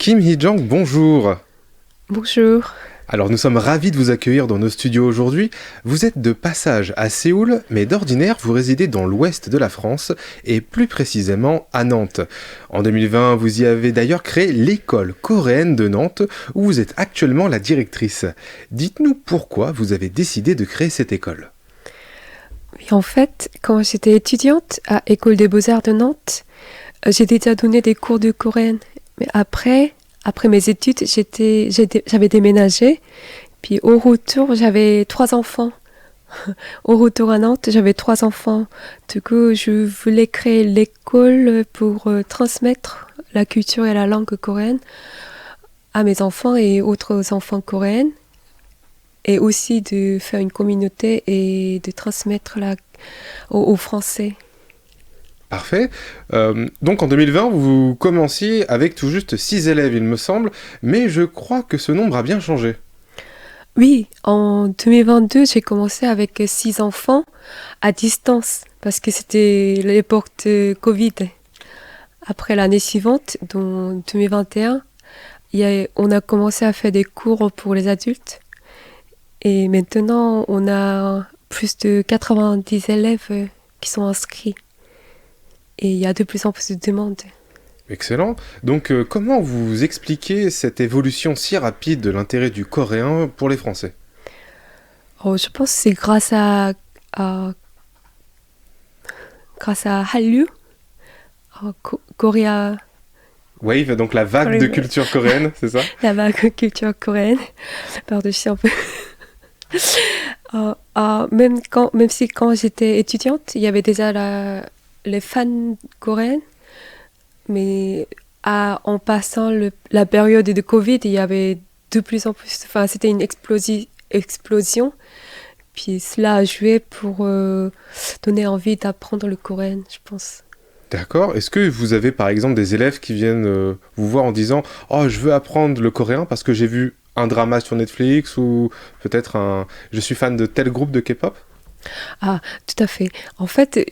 Kim Hee-jang, bonjour. Bonjour. Alors nous sommes ravis de vous accueillir dans nos studios aujourd'hui. Vous êtes de passage à Séoul, mais d'ordinaire vous résidez dans l'ouest de la France et plus précisément à Nantes. En 2020, vous y avez d'ailleurs créé l'école coréenne de Nantes où vous êtes actuellement la directrice. Dites-nous pourquoi vous avez décidé de créer cette école. Oui, en fait, quand j'étais étudiante à École des Beaux-Arts de Nantes, j'ai déjà donné des cours de coréenne. Mais après mes études, j'avais déménagé. Puis au retour, j'avais 3 enfants. Au retour à Nantes, j'avais 3 enfants. Du coup, je voulais créer l'école pour transmettre la culture et la langue coréenne à mes enfants et autres enfants coréens. Et aussi de faire une communauté et de transmettre aux Français. Parfait. Donc en 2020, vous commenciez avec tout juste 6 élèves, il me semble, mais je crois que ce nombre a bien changé. Oui, en 2022, j'ai commencé avec 6 enfants à distance parce que c'était l'époque de Covid. Après l'année suivante, dans 2021, on a commencé à faire des cours pour les adultes. Et maintenant, on a plus de 90 élèves qui sont inscrits. Et il y a de plus en plus de demandes. Excellent. Donc comment vous expliquez cette évolution si rapide de l'intérêt du coréen pour les Français ? Je pense que c'est grâce à Hallyu, Korea, Wave, donc la vague de culture coréenne, c'est ça ? la vague culture coréenne. Par-dessus un peu. Même si quand j'étais étudiante, il y avait déjà les fans coréens, mais en passant la période de Covid, il y avait de plus en plus, enfin c'était une explosion, puis cela a joué pour donner envie d'apprendre le coréen, je pense. D'accord. Est-ce que vous avez par exemple des élèves qui viennent vous voir en disant « Oh, je veux apprendre le coréen parce que j'ai vu un drama sur Netflix ou peut-être je suis fan de tel groupe de K-pop ?» Ah, tout à fait. En fait,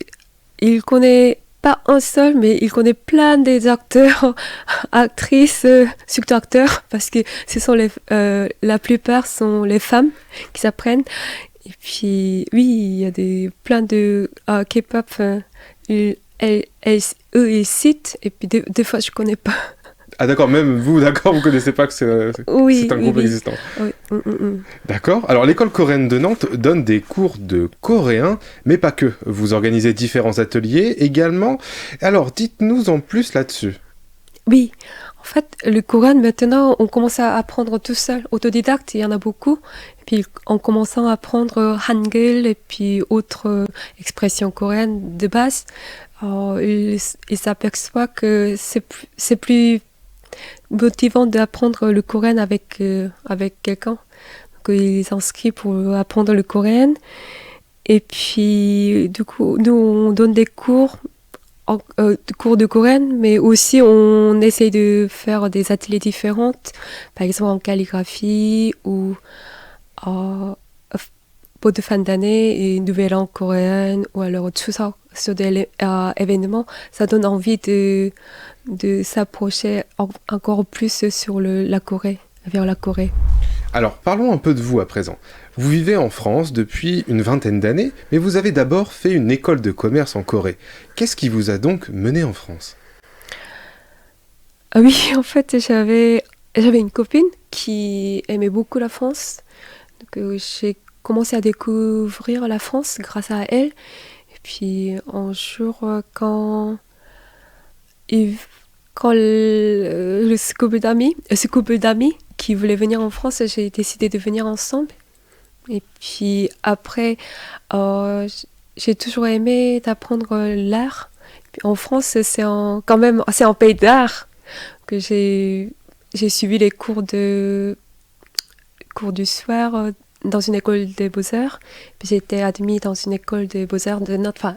il connaît pas un seul, mais il connaît plein des acteurs, actrices, surtout acteurs, parce que la plupart sont les femmes qui s'apprennent. Et puis, oui, il y a plein de K-pop, eux, ils citent, et puis des fois, je connais pas. Ah d'accord, même vous, d'accord, vous connaissez pas que c'est un groupe existant. Oui. D'accord. Alors l'école coréenne de Nantes donne des cours de coréen, mais pas que. Vous organisez différents ateliers également. Alors dites-nous en plus là-dessus. Oui, en fait, le coréen maintenant, on commence à apprendre tout seul, autodidacte, il y en a beaucoup. Et puis en commençant à apprendre Hangul et puis autres expressions coréennes de base, il s'aperçoit que c'est plus motivant d'apprendre le coréen avec quelqu'un. Donc il s'inscrit pour apprendre le coréen. Et puis du coup, nous on donne des cours de coréen, mais aussi on essaye de faire des ateliers différents, par exemple en calligraphie ou pot de fin d'année et nouvel an coréen ou alors Chuseok sur des événements. Ça donne envie de s'approcher encore plus sur la Corée, vers la Corée. Alors parlons un peu de vous à présent. Vous vivez en France depuis une vingtaine d'années, mais vous avez d'abord fait une école de commerce en Corée. Qu'est-ce qui vous a donc mené en France ? Ah oui, en fait, j'avais une copine qui aimait beaucoup la France. Donc, j'ai commencé à découvrir la France grâce à elle. Et puis, un jour, quand ce couple d'amis qui voulait venir en France, j'ai décidé de venir ensemble. Et puis après, j'ai toujours aimé d'apprendre l'art. Puis en France, c'est un pays d'art que j'ai suivi les cours du soir dans une école des beaux-arts. Puis j'ai été admise dans une école des beaux-arts de Nantes, enfin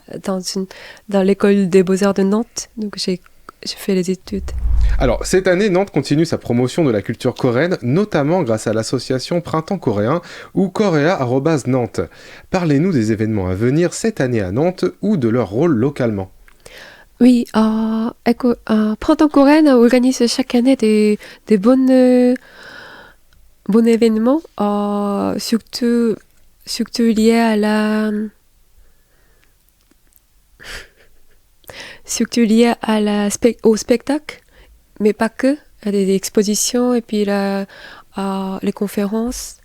dans l'école des beaux-arts de Nantes. Donc j'ai fait les études. Alors, cette année, Nantes continue sa promotion de la culture coréenne, notamment grâce à l'association Printemps coréen ou Korea@Nantes. Parlez-nous des événements à venir cette année à Nantes ou de leur rôle localement. Oui, Printemps coréen organise chaque année des bons événements, surtout liés au spectacle, mais pas que, à des expositions et puis les conférences.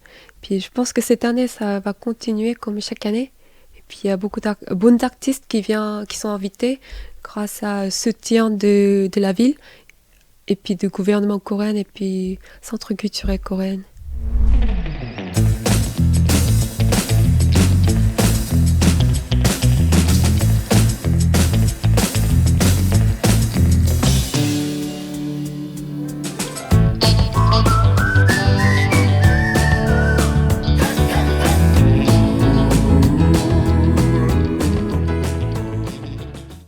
Puis je pense que cette année, ça va continuer comme chaque année. Et puis il y a beaucoup de bons artistes qui sont invités grâce à soutien de la ville et puis du gouvernement coréen et puis centre culturel coréen.